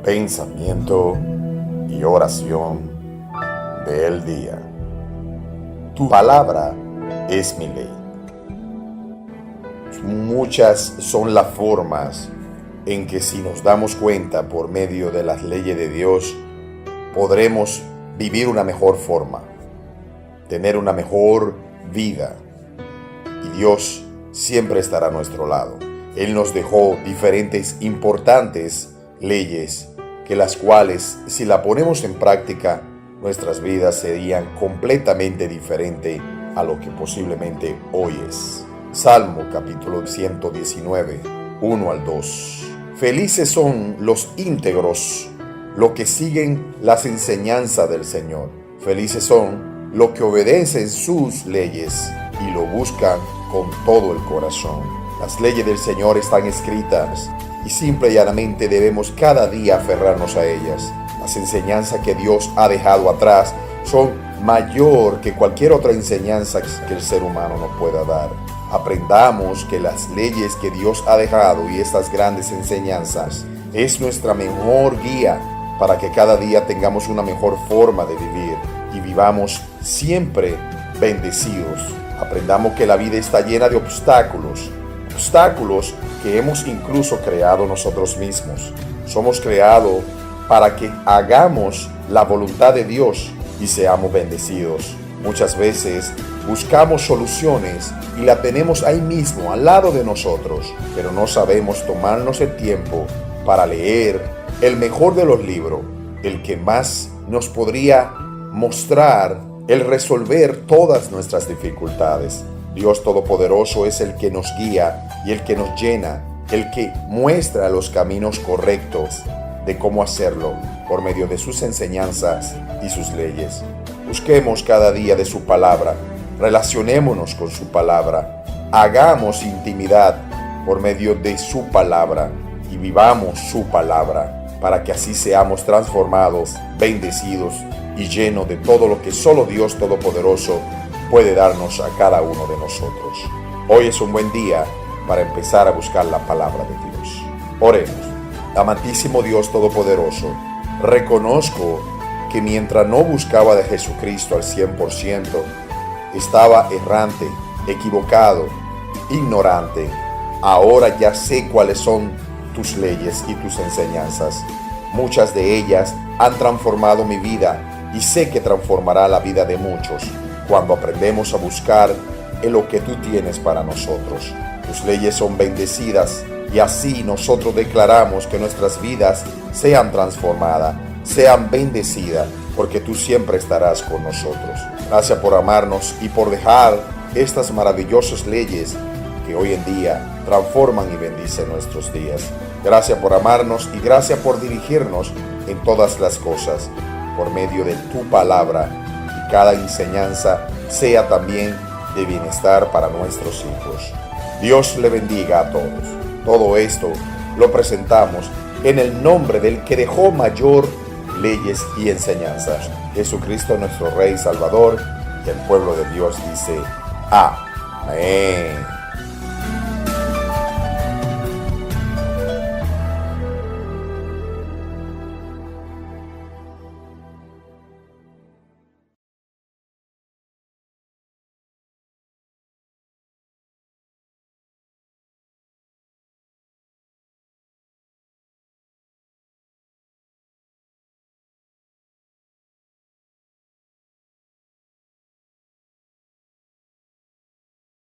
Pensamiento y oración del día. Tu palabra es mi ley. Muchas son las formas en que, si nos damos cuenta por medio de las leyes de Dios, podremos vivir una mejor forma, tener una mejor vida, y Dios siempre estará a nuestro lado. Él nos dejó diferentes importantes leyes, que las cuales, si la ponemos en práctica, nuestras vidas serían completamente diferentes a lo que posiblemente hoy es. Salmo capítulo 119, 1 al 2. Felices son los íntegros, los que siguen las enseñanzas del Señor. Felices son los que obedecen sus leyes y lo buscan con todo el corazón. Las leyes del Señor están escritas y simple y llanamente debemos cada día aferrarnos a ellas. Las enseñanzas que Dios ha dejado atrás son mayor que cualquier otra enseñanza que el ser humano nos pueda dar. Aprendamos que las leyes que Dios ha dejado y estas grandes enseñanzas es nuestra mejor guía para que cada día tengamos una mejor forma de vivir y vivamos siempre bendecidos. Aprendamos que la vida está llena de obstáculos que hemos incluso creado nosotros mismos. Somos creados para que hagamos la voluntad de Dios y seamos bendecidos. Muchas veces buscamos soluciones y la tenemos ahí mismo, al lado de nosotros, pero no sabemos tomarnos el tiempo para leer el mejor de los libros, el que más nos podría mostrar el resolver todas nuestras dificultades. Dios Todopoderoso es el que nos guía y el que nos llena, el que muestra los caminos correctos de cómo hacerlo por medio de sus enseñanzas y sus leyes. Busquemos cada día de su palabra, relacionémonos con su palabra, hagamos intimidad por medio de su palabra y vivamos su palabra para que así seamos transformados, bendecidos y llenos de todo lo que solo Dios Todopoderoso puede darnos a cada uno de nosotros. Hoy es un buen día para empezar a buscar la palabra de Dios. Oremos. Amantísimo Dios Todopoderoso, reconozco que mientras no buscaba de Jesucristo al 100%, estaba errante, equivocado, ignorante. Ahora ya sé cuáles son tus leyes y tus enseñanzas. Muchas de ellas han transformado mi vida y sé que transformará la vida de muchos cuando aprendemos a buscar en lo que tú tienes para nosotros. Tus leyes son bendecidas y así nosotros declaramos que nuestras vidas sean transformadas, sean bendecidas, porque tú siempre estarás con nosotros. Gracias por amarnos y por dejar estas maravillosas leyes que hoy en día transforman y bendicen nuestros días. Gracias por amarnos y gracias por dirigirnos en todas las cosas por medio de tu palabra, y cada enseñanza sea también de bienestar para nuestros hijos. Dios le bendiga a todos. Todo esto lo presentamos en el nombre del que dejó mayor leyes y enseñanzas, Jesucristo nuestro Rey Salvador, y el pueblo de Dios dice: Amén.